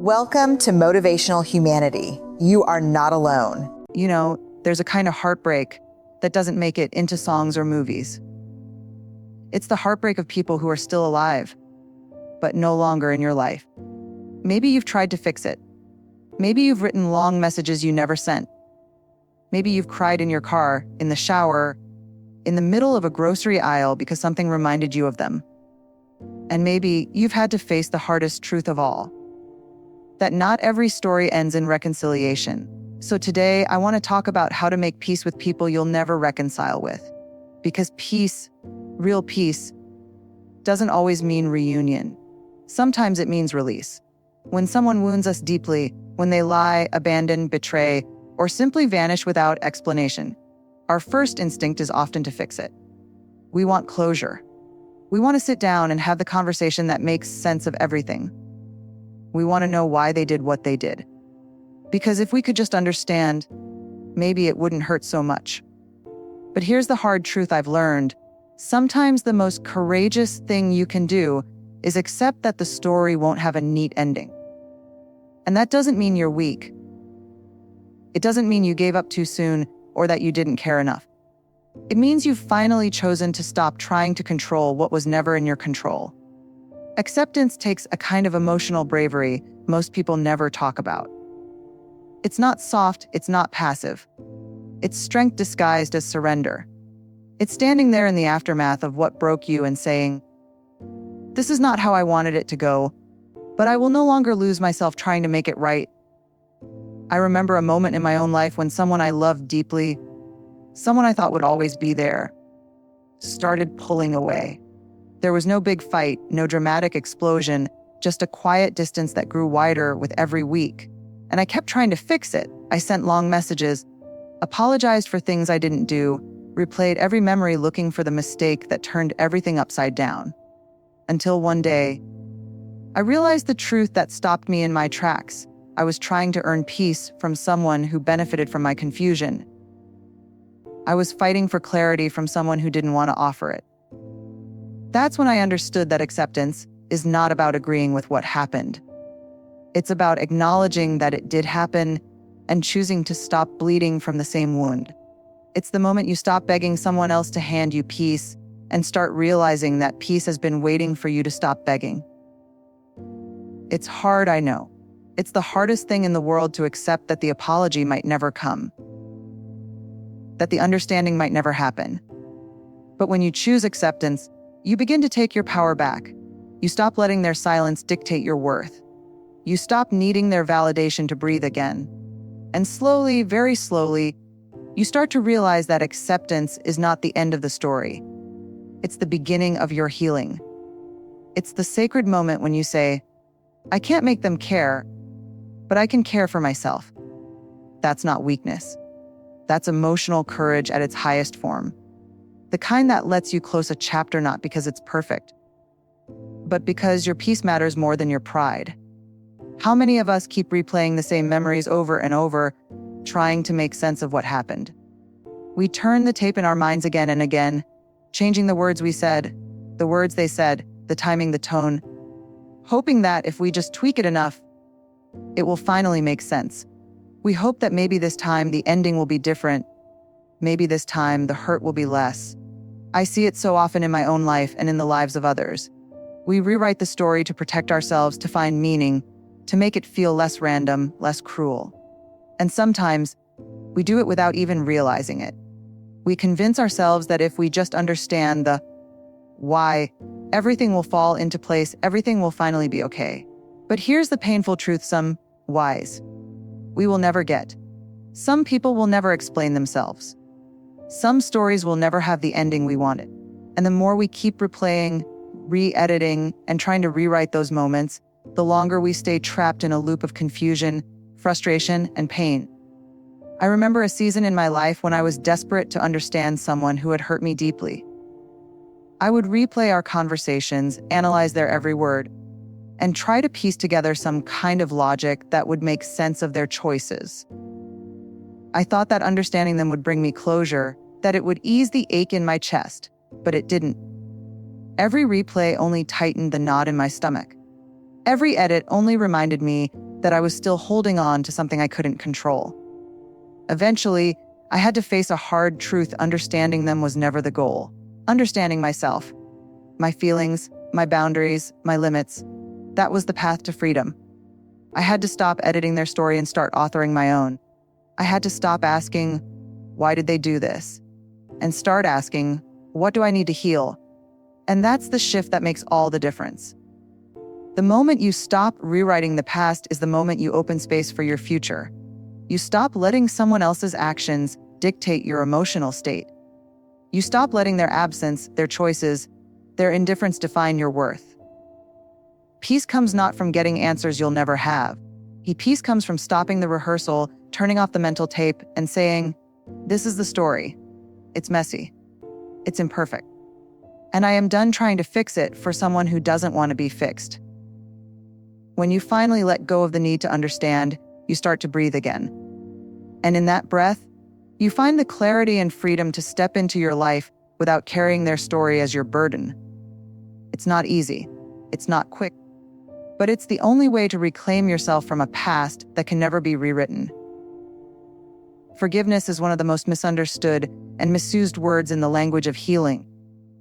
Welcome to Motivational Humanity. You are not alone. There's a kind of heartbreak that doesn't make it into songs or movies. It's the heartbreak of people who are still alive, but no longer in your life. Maybe you've tried to fix it. Maybe you've written long messages you never sent. Maybe you've cried in your car, in the shower, in the middle of a grocery aisle because something reminded you of them. And maybe you've had to face the hardest truth of all, that not every story ends in reconciliation. So today, I want to talk about how to make peace with people you'll never reconcile with. Because peace, real peace, doesn't always mean reunion. Sometimes it means release. When someone wounds us deeply, when they lie, abandon, betray, or simply vanish without explanation, our first instinct is often to fix it. We want closure. We want to sit down and have the conversation that makes sense of everything. We want to know why they did what they did. Because if we could just understand, maybe it wouldn't hurt so much. But here's the hard truth I've learned. Sometimes the most courageous thing you can do is accept that the story won't have a neat ending. And that doesn't mean you're weak. It doesn't mean you gave up too soon or that you didn't care enough. It means you've finally chosen to stop trying to control what was never in your control. Acceptance takes a kind of emotional bravery most people never talk about. It's not soft, it's not passive. It's strength disguised as surrender. It's standing there in the aftermath of what broke you and saying, "This is not how I wanted it to go, but I will no longer lose myself trying to make it right." I remember a moment in my own life when someone I loved deeply, someone I thought would always be there, started pulling away. There was no big fight, no dramatic explosion, just a quiet distance that grew wider with every week. And I kept trying to fix it. I sent long messages, apologized for things I didn't do, replayed every memory looking for the mistake that turned everything upside down. Until one day, I realized the truth that stopped me in my tracks. I was trying to earn peace from someone who benefited from my confusion. I was fighting for clarity from someone who didn't want to offer it. That's when I understood that acceptance is not about agreeing with what happened. It's about acknowledging that it did happen and choosing to stop bleeding from the same wound. It's the moment you stop begging someone else to hand you peace and start realizing that peace has been waiting for you to stop begging. It's hard, I know. It's the hardest thing in the world to accept that the apology might never come, that the understanding might never happen. But when you choose acceptance, you begin to take your power back. You stop letting their silence dictate your worth. You stop needing their validation to breathe again. And slowly, very slowly, you start to realize that acceptance is not the end of the story. It's the beginning of your healing. It's the sacred moment when you say, "I can't make them care, but I can care for myself." That's not weakness. That's emotional courage at its highest form. The kind that lets you close a chapter not because it's perfect, but because your peace matters more than your pride. How many of us keep replaying the same memories over and over, trying to make sense of what happened? We turn the tape in our minds again and again, changing the words we said, the words they said, the timing, the tone, hoping that if we just tweak it enough, it will finally make sense. We hope that maybe this time the ending will be different. Maybe this time the hurt will be less. I see it so often in my own life and in the lives of others. We rewrite the story to protect ourselves, to find meaning, to make it feel less random, less cruel. And sometimes, we do it without even realizing it. We convince ourselves that if we just understand the why, everything will fall into place, everything will finally be okay. But here's the painful truth: some whys we will never get. Some people will never explain themselves. Some stories will never have the ending we wanted. And the more we keep replaying, re-editing, and trying to rewrite those moments, the longer we stay trapped in a loop of confusion, frustration, and pain. I remember a season in my life when I was desperate to understand someone who had hurt me deeply. I would replay our conversations, analyze their every word, and try to piece together some kind of logic that would make sense of their choices. I thought that understanding them would bring me closure, that it would ease the ache in my chest, but it didn't. Every replay only tightened the knot in my stomach. Every edit only reminded me that I was still holding on to something I couldn't control. Eventually, I had to face a hard truth. Understanding them was never the goal. Understanding myself, my feelings, my boundaries, my limits, that was the path to freedom. I had to stop editing their story and start authoring my own. I had to stop asking, why did they do this? And start asking, what do I need to heal? And that's the shift that makes all the difference. The moment you stop rewriting the past is the moment you open space for your future. You stop letting someone else's actions dictate your emotional state. You stop letting their absence, their choices, their indifference define your worth. Peace comes not from getting answers you'll never have. Peace comes from stopping the rehearsal, turning off the mental tape, and saying, this is the story. It's messy. It's imperfect. And I am done trying to fix it for someone who doesn't want to be fixed. When you finally let go of the need to understand, you start to breathe again. And in that breath, you find the clarity and freedom to step into your life without carrying their story as your burden. It's not easy. It's not quick. But it's the only way to reclaim yourself from a past that can never be rewritten. Forgiveness is one of the most misunderstood and misused words in the language of healing.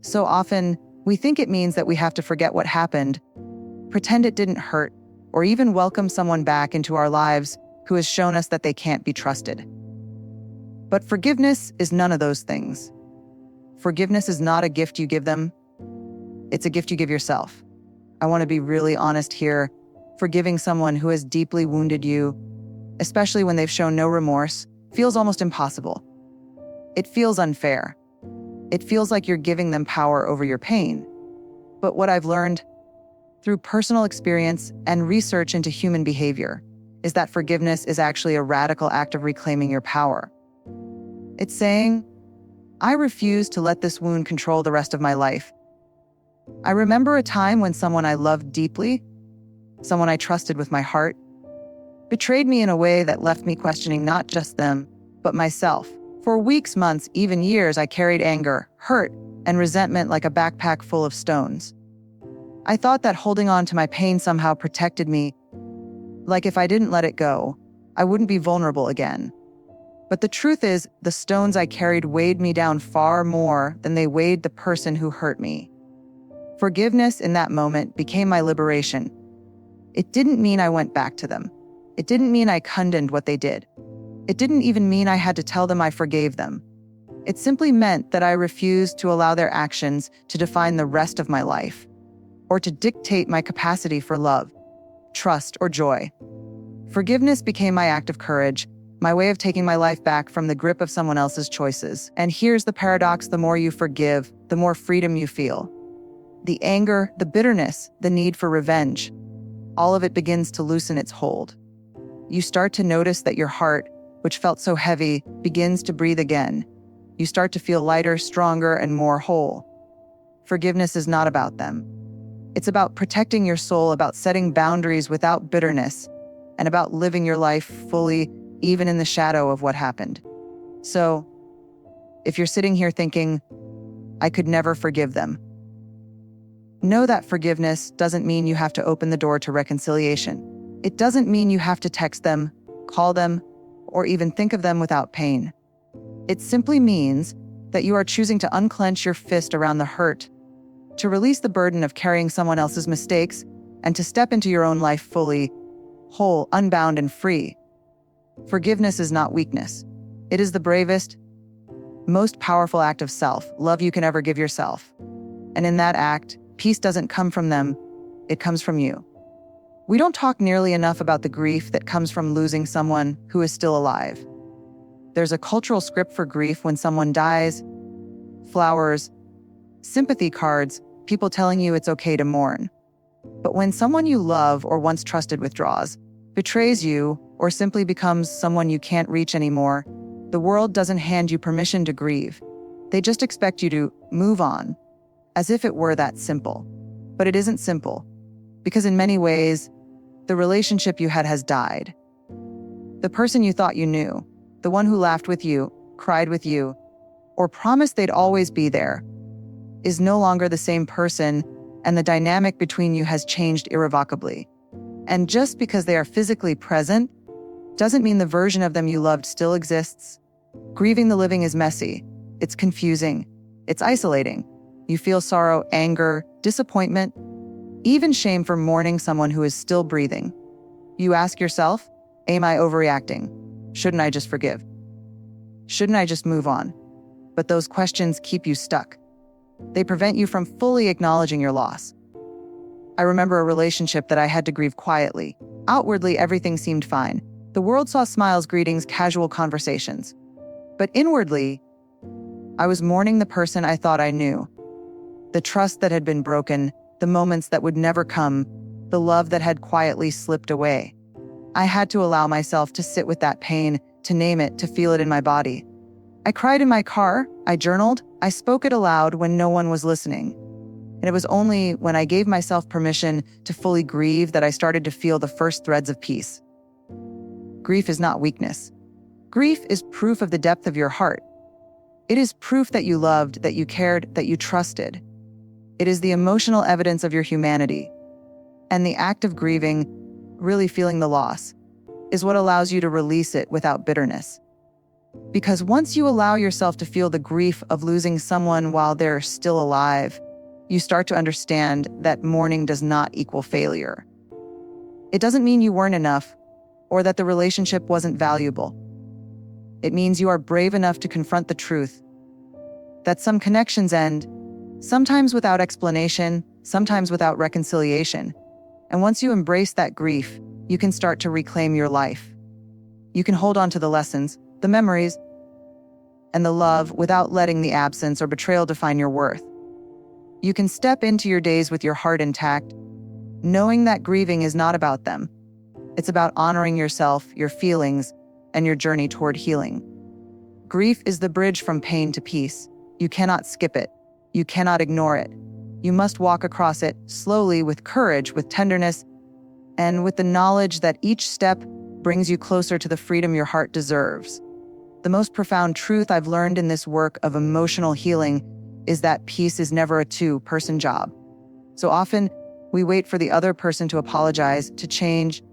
So often, we think it means that we have to forget what happened, pretend it didn't hurt, or even welcome someone back into our lives who has shown us that they can't be trusted. But forgiveness is none of those things. Forgiveness is not a gift you give them. It's a gift you give yourself. I want to be really honest here. Forgiving someone who has deeply wounded you, especially when they've shown no remorse, feels almost impossible. It feels unfair. It feels like you're giving them power over your pain. But what I've learned through personal experience and research into human behavior is that forgiveness is actually a radical act of reclaiming your power. It's saying, I refuse to let this wound control the rest of my life. I remember a time when someone I loved deeply, someone I trusted with my heart, betrayed me in a way that left me questioning not just them, but myself. For weeks, months, even years, I carried anger, hurt, and resentment like a backpack full of stones. I thought that holding on to my pain somehow protected me, like if I didn't let it go, I wouldn't be vulnerable again. But the truth is, the stones I carried weighed me down far more than they weighed the person who hurt me. Forgiveness in that moment became my liberation. It didn't mean I went back to them. It didn't mean I condoned what they did. It didn't even mean I had to tell them I forgave them. It simply meant that I refused to allow their actions to define the rest of my life, or to dictate my capacity for love, trust, or joy. Forgiveness became my act of courage, my way of taking my life back from the grip of someone else's choices. And here's the paradox: the more you forgive, the more freedom you feel. The anger, the bitterness, the need for revenge, all of it begins to loosen its hold. You start to notice that your heart, which felt so heavy, begins to breathe again. You start to feel lighter, stronger, and more whole. Forgiveness is not about them. It's about protecting your soul, about setting boundaries without bitterness, and about living your life fully, even in the shadow of what happened. So, if you're sitting here thinking, I could never forgive them, know that forgiveness doesn't mean you have to open the door to reconciliation. It doesn't mean you have to text them, call them, or even think of them without pain. It simply means that you are choosing to unclench your fist around the hurt, to release the burden of carrying someone else's mistakes, and to step into your own life fully, whole, unbound, and free. Forgiveness is not weakness. It is the bravest, most powerful act of self-love you can ever give yourself. And in that act, peace doesn't come from them, it comes from you. We don't talk nearly enough about the grief that comes from losing someone who is still alive. There's a cultural script for grief when someone dies: flowers, sympathy cards, people telling you it's okay to mourn. But when someone you love or once trusted withdraws, betrays you, or simply becomes someone you can't reach anymore, the world doesn't hand you permission to grieve. They just expect you to move on, as if it were that simple. But it isn't simple, because in many ways, the relationship you had has died. The person you thought you knew, the one who laughed with you, cried with you, or promised they'd always be there, is no longer the same person, and the dynamic between you has changed irrevocably. And just because they are physically present doesn't mean the version of them you loved still exists. Grieving the living is messy. It's confusing. It's isolating. You feel sorrow, anger, disappointment, even shame for mourning someone who is still breathing. You ask yourself, am I overreacting? Shouldn't I just forgive? Shouldn't I just move on? But those questions keep you stuck. They prevent you from fully acknowledging your loss. I remember a relationship that I had to grieve quietly. Outwardly, everything seemed fine. The world saw smiles, greetings, casual conversations. But inwardly, I was mourning the person I thought I knew. The trust that had been broken, the moments that would never come, the love that had quietly slipped away. I had to allow myself to sit with that pain, to name it, to feel it in my body. I cried in my car, I journaled, I spoke it aloud when no one was listening. And it was only when I gave myself permission to fully grieve that I started to feel the first threads of peace. Grief is not weakness. Grief is proof of the depth of your heart. It is proof that you loved, that you cared, that you trusted. It is the emotional evidence of your humanity. And the act of grieving, really feeling the loss, is what allows you to release it without bitterness. Because once you allow yourself to feel the grief of losing someone while they're still alive, you start to understand that mourning does not equal failure. It doesn't mean you weren't enough or that the relationship wasn't valuable. It means you are brave enough to confront the truth that some connections end, sometimes without explanation, sometimes without reconciliation. And once you embrace that grief, you can start to reclaim your life. You can hold on to the lessons, the memories, and the love without letting the absence or betrayal define your worth. You can step into your days with your heart intact, knowing that grieving is not about them. It's about honoring yourself, your feelings, and your journey toward healing. Grief is the bridge from pain to peace. You cannot skip it. You cannot ignore it. You must walk across it slowly, with courage, with tenderness, and with the knowledge that each step brings you closer to the freedom your heart deserves. The most profound truth I've learned in this work of emotional healing is that peace is never a two-person job. So often, we wait for the other person to apologize, to change,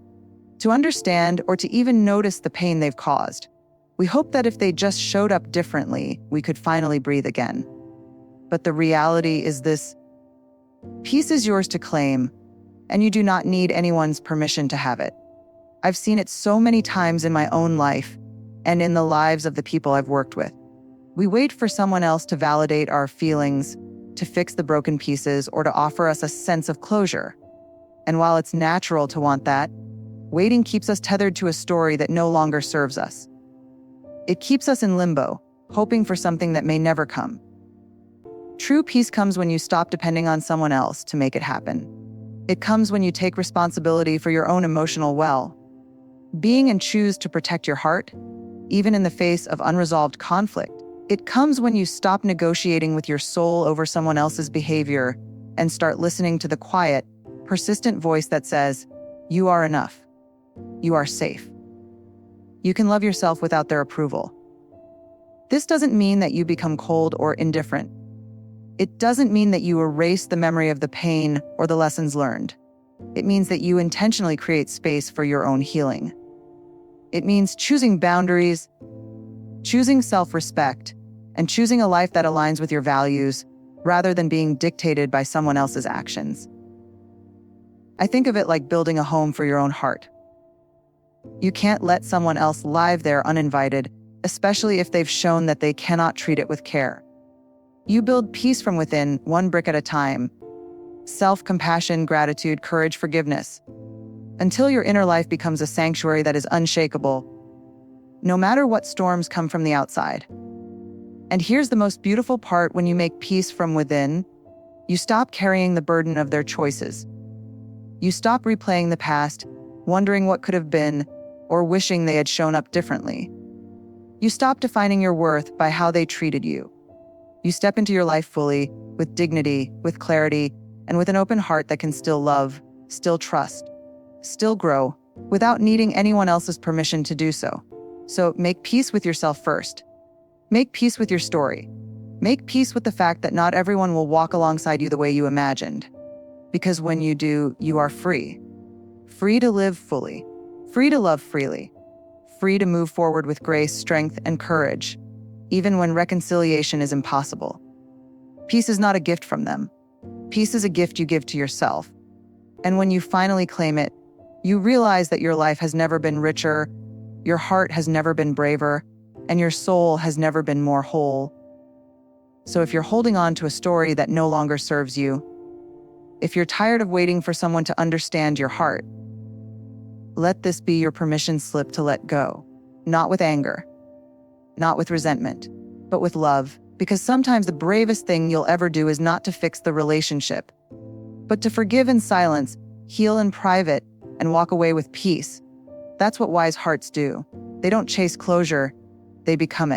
to understand, or to even notice the pain they've caused. We hope that if they just showed up differently, we could finally breathe again. But the reality is this: peace is yours to claim, and you do not need anyone's permission to have it. I've seen it so many times in my own life and in the lives of the people I've worked with. We wait for someone else to validate our feelings, to fix the broken pieces, or to offer us a sense of closure. And while it's natural to want that, waiting keeps us tethered to a story that no longer serves us. It keeps us in limbo, hoping for something that may never come. True peace comes when you stop depending on someone else to make it happen. It comes when you take responsibility for your own emotional well-being and choose to protect your heart, even in the face of unresolved conflict. It comes when you stop negotiating with your soul over someone else's behavior and start listening to the quiet, persistent voice that says, "You are enough. You are safe." You can love yourself without their approval. This doesn't mean that you become cold or indifferent. It doesn't mean that you erase the memory of the pain or the lessons learned. It means that you intentionally create space for your own healing. It means choosing boundaries, choosing self-respect, and choosing a life that aligns with your values rather than being dictated by someone else's actions. I think of it like building a home for your own heart. You can't let someone else live there uninvited, especially if they've shown that they cannot treat it with care. You build peace from within, one brick at a time. Self-compassion, gratitude, courage, forgiveness. Until your inner life becomes a sanctuary that is unshakable, no matter what storms come from the outside. And here's the most beautiful part: when you make peace from within, you stop carrying the burden of their choices. You stop replaying the past, wondering what could have been, or wishing they had shown up differently. You stop defining your worth by how they treated you. You step into your life fully, with dignity, with clarity, and with an open heart that can still love, still trust, still grow, without needing anyone else's permission to do so. So make peace with yourself first. Make peace with your story. Make peace with the fact that not everyone will walk alongside you the way you imagined. Because when you do, you are free. free to live fully, free to love freely, free to move forward with grace, strength, and courage, even when reconciliation is impossible. Peace is not a gift from them. Peace is a gift you give to yourself. And when you finally claim it, you realize that your life has never been richer, your heart has never been braver, and your soul has never been more whole. So if you're holding on to a story that no longer serves you, if you're tired of waiting for someone to understand your heart, let this be your permission slip to let go, not with anger, not with resentment, but with love, because sometimes the bravest thing you'll ever do is not to fix the relationship, but to forgive in silence, heal in private, and walk away with peace. That's what wise hearts do. They don't chase closure, they become it.